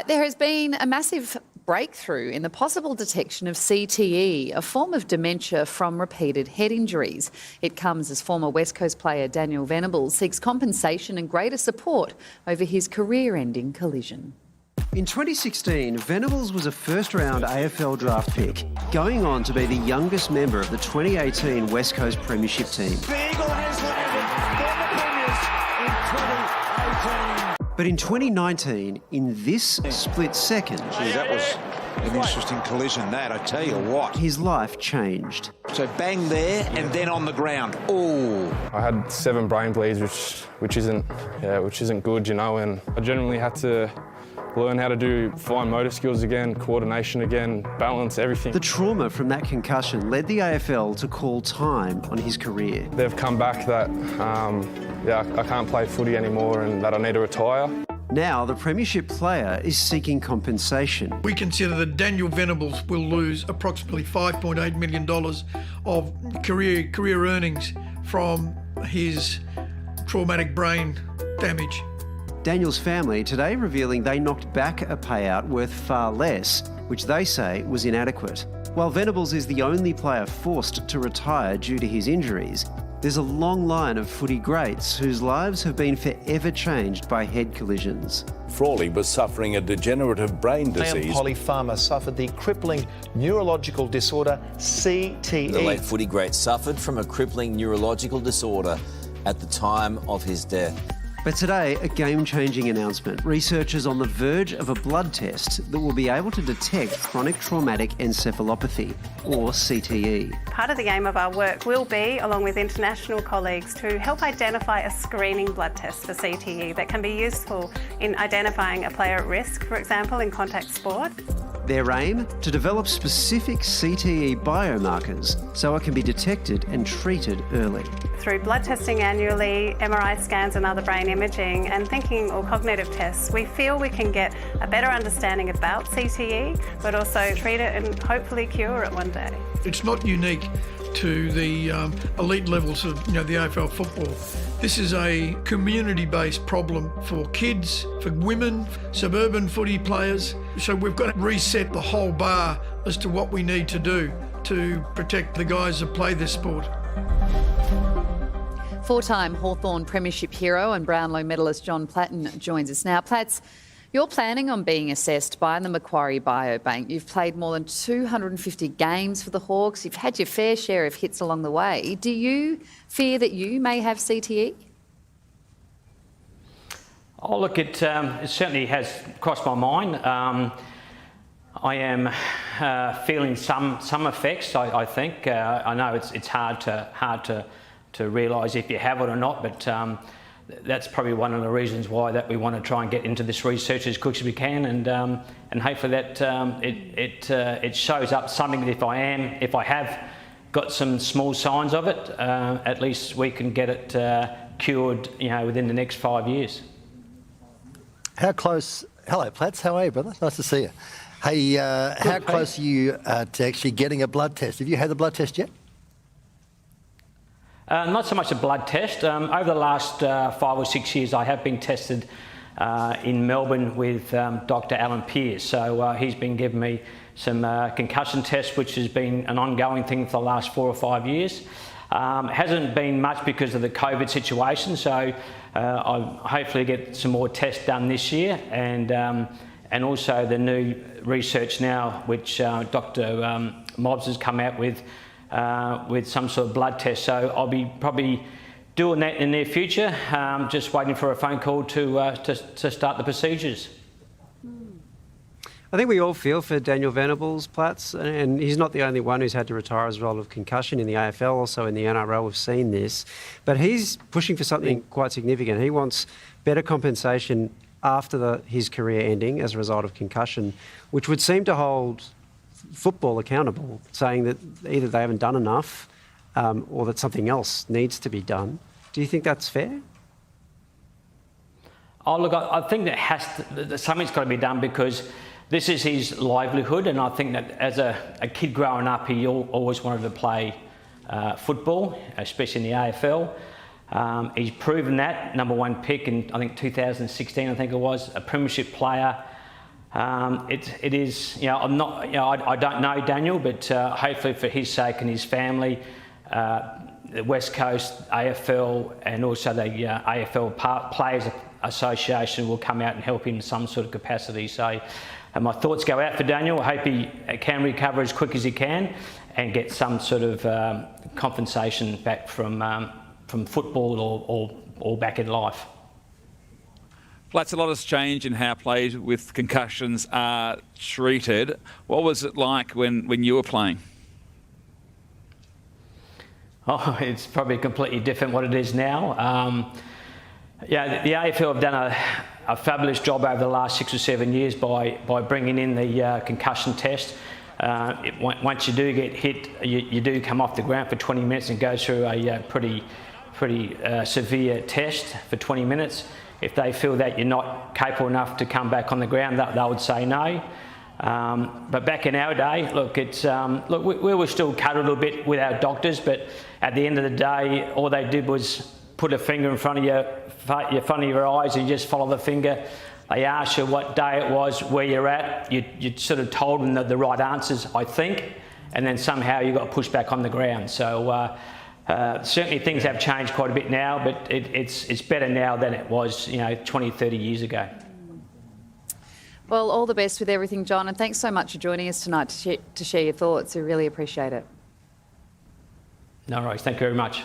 There has been a massive breakthrough in the possible detection of CTE, a form of dementia from repeated head injuries. It comes as former West Coast player Daniel Venables seeks compensation and greater support over his career-ending collision. In 2016, Venables was a first-round AFL draft pick, going on to be the youngest member of the 2018 West Coast Premiership team. The Eagle has landed for the Premiers in 2018. But in 2019, in this split second... Gee, that was an interesting collision, that, I tell you what. His life changed. So bang there and then on the ground. Oh. I had 7 brain bleeds, which isn't good, you know, and I generally had to learn how to do fine motor skills again, coordination again, balance, everything. The trauma from that concussion led the AFL to call time on his career. They've come back that, I can't play footy anymore and that I need to retire. Now the Premiership player is seeking compensation. We consider that Daniel Venables will lose approximately $5.8 million of career earnings from his traumatic brain damage. Daniel's family today revealing they knocked back a payout worth far less, which they say was inadequate. While Venables is the only player forced to retire due to his injuries, there's a long line of footy greats whose lives have been forever changed by head collisions. Frawley was suffering a degenerative brain disease. Polly Farmer suffered the crippling neurological disorder CTE. The late footy great suffered from a crippling neurological disorder at the time of his death. But today, a game-changing announcement. Researchers on the verge of a blood test that will be able to detect chronic traumatic encephalopathy, or CTE. Part of the aim of our work will be, along with international colleagues, to help identify a screening blood test for CTE that can be useful in identifying a player at risk, for example, in contact sport. Their aim? To develop specific CTE biomarkers so it can be detected and treated early. Through blood testing annually, MRI scans and other brain imaging and thinking or cognitive tests, we feel we can get a better understanding about CTE, but also treat it and hopefully cure it one day. It's not unique to the elite levels of the AFL football. This is a community-based problem for kids, for women, suburban footy players. So we've got to reset the whole bar as to what we need to do to protect the guys that play this sport. 4-time Hawthorn Premiership hero and Brownlow medalist John Platten joins us now. Platts, you're planning on being assessed by the Macquarie Biobank. You've played more than 250 games for the Hawks. You've had your fair share of hits along the way. Do you fear that you may have CTE? Oh, look, it certainly has crossed my mind. I am feeling some effects, I think. I know it's hard to realise if you have it or not, but that's probably one of the reasons why that we want to try and get into this research as quick as we can, and hopefully that it shows up something that if I have got some small signs of it, at least we can get it cured, within the next 5 years. How close? Hello, Platts. How are you, brother? Nice to see you. Hey, how close are you to actually getting a blood test? Have you had the blood test yet? Not so much a blood test. Over the last 5 or 6 years, I have been tested in Melbourne with Dr. Alan Pearce. So he's been giving me some concussion tests, which has been an ongoing thing for the last 4 or 5 years. Hasn't been much because of the COVID situation, so I'll hopefully get some more tests done this year, and also the new research now, which Dr. Mobbs has come out with some sort of blood test. So I'll be probably doing that in the near future, just waiting for a phone call to start the procedures. I think we all feel for Daniel Venables, Platts, and he's not the only one who's had to retire as a result of concussion in the AFL, also in the NRL we've seen this. But he's pushing for something quite significant. He wants better compensation after his career ending as a result of concussion, which would seem to hold football accountable, saying that either they haven't done enough or that something else needs to be done. Do you think that's fair? Oh, look, I think that something's got to be done because this is his livelihood, and I think that as a kid growing up, he always wanted to play football, especially in the AFL. He's proven that, #1 pick in, I think, 2016, I think it was, a premiership player. It is, you know, I'm not, you know, I don't know Daniel, but hopefully for his sake and his family, the West Coast AFL and also the AFL Players Association will come out and help him in some sort of capacity. So my thoughts go out for Daniel. I hope he can recover as quick as he can and get some sort of compensation back from football or back in life. Platts, a lot has changed in how players with concussions are treated. What was it like when you were playing? Oh, it's probably completely different what it is now. Yeah, the AFL have done a fabulous job over the last 6 or 7 years by bringing in the concussion test. Once you do get hit, you do come off the ground for 20 minutes and go through a pretty severe test for 20 minutes. If they feel that you're not capable enough to come back on the ground, they would say no. But back in our day, look, we were still cut a little bit with our doctors, but at the end of the day, all they did was put a finger in front of your eyes and you just follow the finger. They asked you what day it was, where you're at. You sort of told them the right answers, I think, and then somehow you got pushed back on the ground. So certainly things have changed quite a bit now, but it's better now than it was, 20, 30 years ago. Well, all the best with everything, John, and thanks so much for joining us tonight to share your thoughts. We really appreciate it. No worries. Thank you very much.